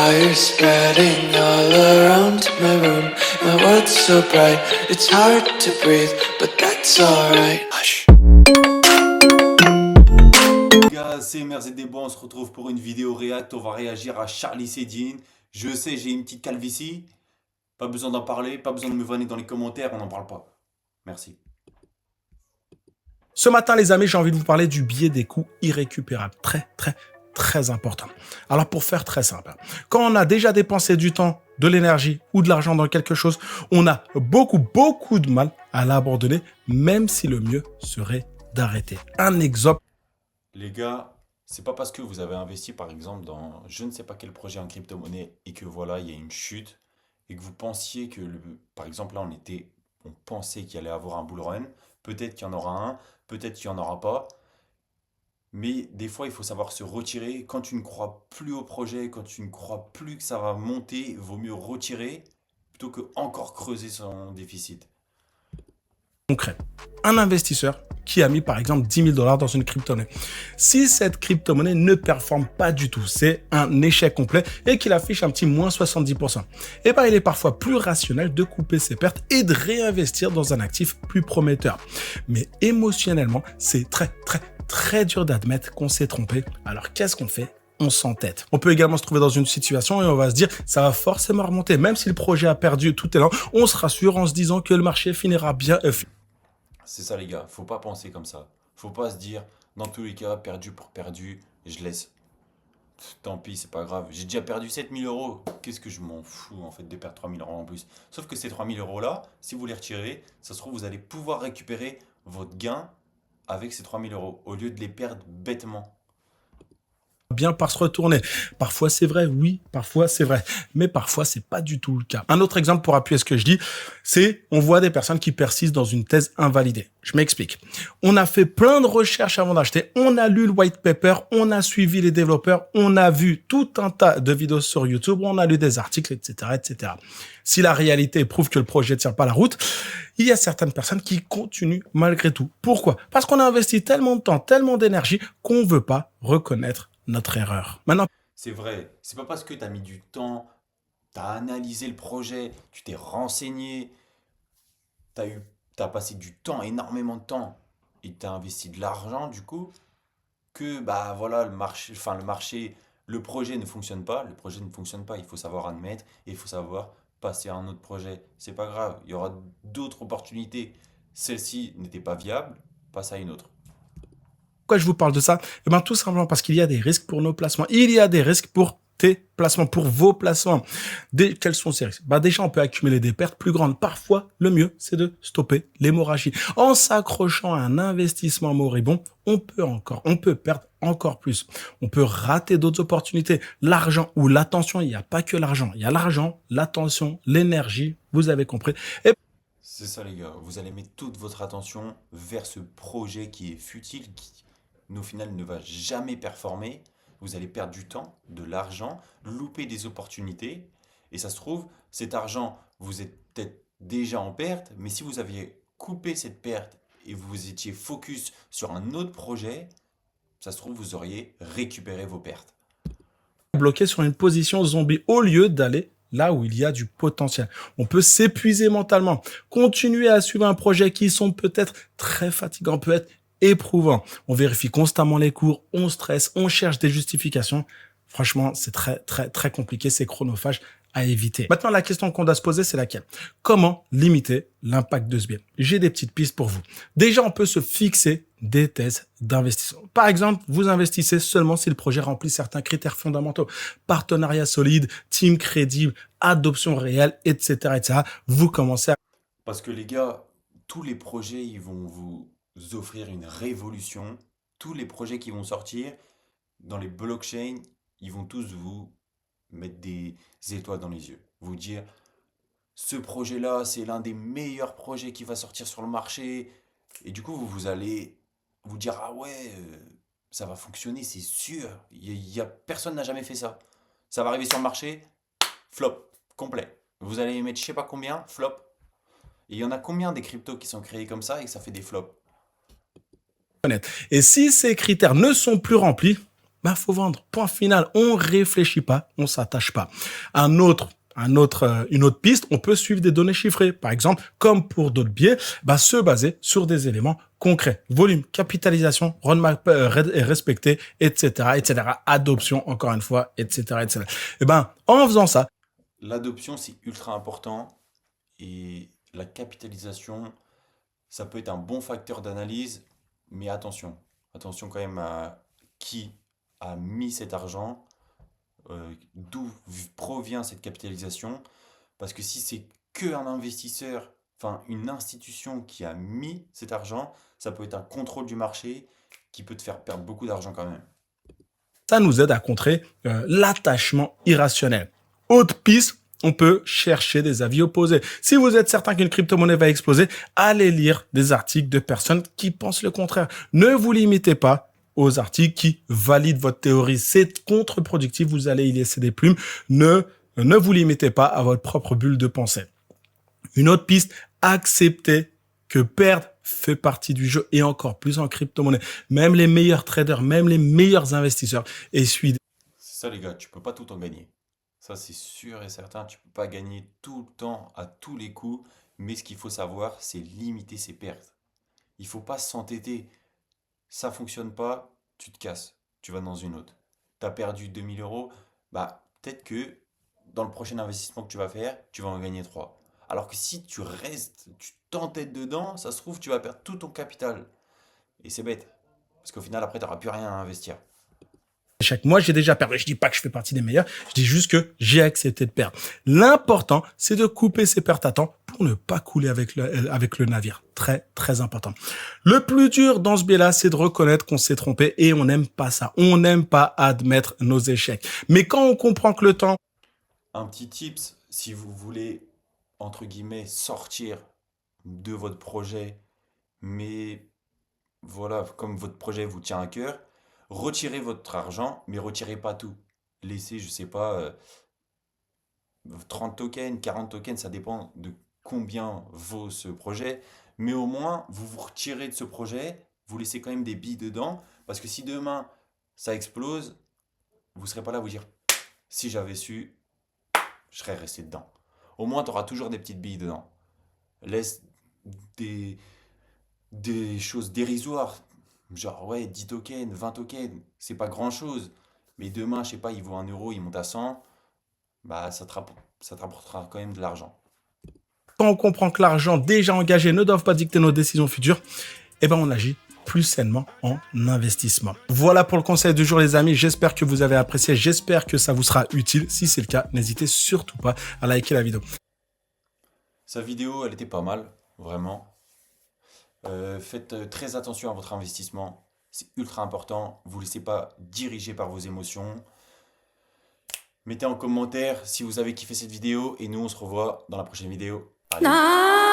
fire spreading all around my room. My world's so bright, it's hard to breathe, but that's alright. Hush. Les gars, c'est Merzedebo, on se retrouve pour une vidéo react, on va réagir à Charlie Sedine. Je sais, j'ai une petite calvitie, pas besoin d'en parler, pas besoin de me vanner dans les commentaires, on n'en parle pas. Merci. Ce matin, les amis, j'ai envie de vous parler du biais des coûts irrécupérables. Très important. Alors, pour faire très simple, quand on a déjà dépensé du temps, de l'énergie ou de l'argent dans quelque chose, on a beaucoup de mal à l'abandonner, même si le mieux serait d'arrêter. Un exemple. Les gars, c'est pas parce que vous avez investi par exemple dans je ne sais pas quel projet en crypto-monnaie et que voilà, il y a une chute et que vous pensiez que, par exemple là on pensait qu'il allait avoir un bull run, peut-être qu'il y en aura un, peut-être qu'il n'y en aura pas. Mais des fois, il faut savoir se retirer. Quand tu ne crois plus au projet, quand tu ne crois plus que ça va monter, il vaut mieux retirer plutôt que encore creuser son déficit. Concret. Un investisseur qui a mis par exemple 10 000 $ dans une crypto-monnaie. Si cette crypto-monnaie ne performe pas du tout, c'est un échec complet et qu'il affiche un petit moins 70%, et ben il est parfois plus rationnel de couper ses pertes et de réinvestir dans un actif plus prometteur. Mais émotionnellement, c'est très dur d'admettre qu'on s'est trompé. Alors qu'est-ce qu'on fait? On s'entête. On peut également se trouver dans une situation et on va se dire ça va forcément remonter. Même si le projet a perdu tout élan, on se rassure en se disant que le marché finira bien. C'est ça les gars, faut pas penser comme ça. Faut pas se dire, dans tous les cas, perdu pour perdu, je laisse. Tant pis, c'est pas grave. J'ai déjà perdu 7 000 €. Qu'est-ce que je m'en fous en fait de perdre 3 000 € en plus. Sauf que ces 3 000 € là, si vous les retirez, ça se trouve vous allez pouvoir récupérer votre gain avec ces 3 000 € au lieu de les perdre bêtement. Bien par se retourner. Parfois c'est vrai, oui, parfois c'est vrai, mais parfois c'est pas du tout le cas. Un autre exemple pour appuyer ce que je dis, c'est on voit des personnes qui persistent dans une thèse invalidée. Je m'explique. On a fait plein de recherches avant d'acheter, on a lu le white paper, on a suivi les développeurs, on a vu tout un tas de vidéos sur YouTube, on a lu des articles, etc. Si la réalité prouve que le projet ne tient pas la route, il y a certaines personnes qui continuent malgré tout. Pourquoi? Parce qu'on a investi tellement de temps, tellement d'énergie qu'on veut pas reconnaître notre erreur. Maintenant, C'est vrai, c'est pas parce que tu as mis du temps, tu as analysé le projet, tu t'es renseigné, t'as passé du temps, énormément de temps, et tu as investi de l'argent du coup, que bah voilà, le projet ne fonctionne pas, le projet ne fonctionne pas, il faut savoir admettre et il faut savoir passer à un autre projet. C'est pas grave, il y aura d'autres opportunités. Celle-ci n'était pas viable, passe à une autre. pourquoi je vous parle de ça? Eh bien, tout simplement parce qu'il y a des risques pour nos placements. Il y a des risques pour tes placements, pour vos placements. Quels sont ces risques? Déjà, on peut accumuler des pertes plus grandes. Parfois, le mieux, c'est de stopper l'hémorragie. En s'accrochant à un investissement moribond, on peut perdre encore plus. On peut rater d'autres opportunités. L'argent ou l'attention, il n'y a pas que l'argent. Il y a l'argent, l'attention, l'énergie, vous avez compris. Et C'est ça les gars, vous allez mettre toute votre attention vers ce projet qui est futile, qui au final ne va jamais performer. Vous allez perdre du temps, de l'argent, louper des opportunités. Et ça se trouve, cet argent, vous êtes peut-être déjà en perte, mais si vous aviez coupé cette perte et vous étiez focus sur un autre projet, ça se trouve, vous auriez récupéré vos pertes. bloqué sur une position zombie au lieu d'aller là où il y a du potentiel. On peut s'épuiser mentalement, continuer à suivre un projet qui sont peut-être très fatigants, peut être éprouvant. On vérifie constamment les cours, on stresse, on cherche des justifications. Franchement, c'est très compliqué, c'est chronophage à éviter. Maintenant, la question qu'on doit se poser, c'est laquelle? Comment limiter l'impact de ce biais? J'ai des petites pistes pour vous. Déjà, on peut se fixer des thèses d'investissement. Par exemple, vous investissez seulement si le projet remplit certains critères fondamentaux. Partenariat solide, team crédible, adoption réelle, etc. Vous commencez à... Parce que les gars, tous les projets, ils vont vous offrir une révolution. Tous les projets qui vont sortir dans les blockchains, ils vont tous vous mettre des étoiles dans les yeux. Vous dire, ce projet-là, c'est l'un des meilleurs projets qui va sortir sur le marché. Et du coup, vous allez vous dire, ah ouais, ça va fonctionner, c'est sûr. Personne n'a jamais fait ça. Ça va arriver sur le marché, flop, complet. Vous allez mettre je sais pas combien, flop. Et il y en a combien des cryptos qui sont créés comme ça et que ça fait des flops? Et si ces critères ne sont plus remplis, ben, faut vendre. Point final. On réfléchit pas, on s'attache pas. Une autre piste, on peut suivre des données chiffrées. Par exemple, comme pour d'autres biais, se baser sur des éléments concrets. Volume, capitalisation, roadmap respecté, etc., etc. Adoption, encore une fois, etc., etc. Et en faisant ça, L'adoption, c'est ultra important et la capitalisation, ça peut être un bon facteur d'analyse, mais attention. Attention quand même à qui a mis cet argent, d'où provient cette capitalisation. Parce que si c'est que un investisseur, enfin une institution qui a mis cet argent, ça peut être un contrôle du marché qui peut te faire perdre beaucoup d'argent quand même. ça nous aide à contrer l'attachement irrationnel. Autre piste, on peut chercher des avis opposés. Si vous êtes certain qu'une crypto-monnaie va exploser, allez lire des articles de personnes qui pensent le contraire. Ne vous limitez pas aux articles qui valident votre théorie. C'est contre-productif, vous allez y laisser des plumes. Ne vous limitez pas à votre propre bulle de pensée. Une autre piste, acceptez que perdre fait partie du jeu et encore plus en crypto-monnaie. Même les meilleurs traders, même les meilleurs investisseurs essuient. C'est ça les gars, tu peux pas tout en gagner. Ça c'est sûr et certain, tu peux pas gagner tout le temps à tous les coups, mais ce qu'il faut savoir, c'est limiter ses pertes. Il faut pas s'entêter. Ça fonctionne pas, tu te casses, tu vas dans une autre. Tu as perdu 2 000 euros, peut-être que dans le prochain investissement que tu vas faire, tu vas en gagner 3. Alors que si tu restes, tu t'entêtes dedans, ça se trouve, tu vas perdre tout ton capital. Et c'est bête. Parce qu'au final, après, tu n'auras plus rien à investir. Chaque mois, j'ai déjà perdu. Je dis pas que je fais partie des meilleurs. Je dis juste que j'ai accepté de perdre. L'important, c'est de couper ses pertes à temps pour ne pas couler avec le navire. Très, très important. Le plus dur dans ce biais-là, c'est de reconnaître qu'on s'est trompé et on n'aime pas ça. On n'aime pas admettre nos échecs. Mais quand on comprend que le temps... Un petit tips, si vous voulez, entre guillemets, sortir de votre projet, mais voilà, comme votre projet vous tient à cœur, retirez votre argent, mais retirez pas tout. Laissez, je sais pas, 30 tokens, 40 tokens, ça dépend de combien vaut ce projet. Mais au moins, vous vous retirez de ce projet, vous laissez quand même des billes dedans, parce que si demain ça explose, vous ne serez pas là à vous dire, si j'avais su, je serais resté dedans. Au moins, tu auras toujours des petites billes dedans. Laisse des, des choses dérisoires. Genre, ouais, 10 tokens, 20 tokens, c'est pas grand chose. Mais demain, je sais pas, il vaut 1 euro, il monte à 100, ça te rapportera quand même de l'argent. Quand on comprend que l'argent déjà engagé ne doit pas dicter nos décisions futures, on agit plus sainement en investissement. Voilà pour le conseil du jour les amis, j'espère que vous avez apprécié, j'espère que ça vous sera utile. Si c'est le cas, n'hésitez surtout pas à liker la vidéo. Sa vidéo, elle était pas mal, vraiment. Faites très attention à votre investissement, c'est ultra important. Vous ne laissez pas diriger par vos émotions. Mettez en commentaire si vous avez kiffé cette vidéo et nous on se revoit dans la prochaine vidéo. Allez.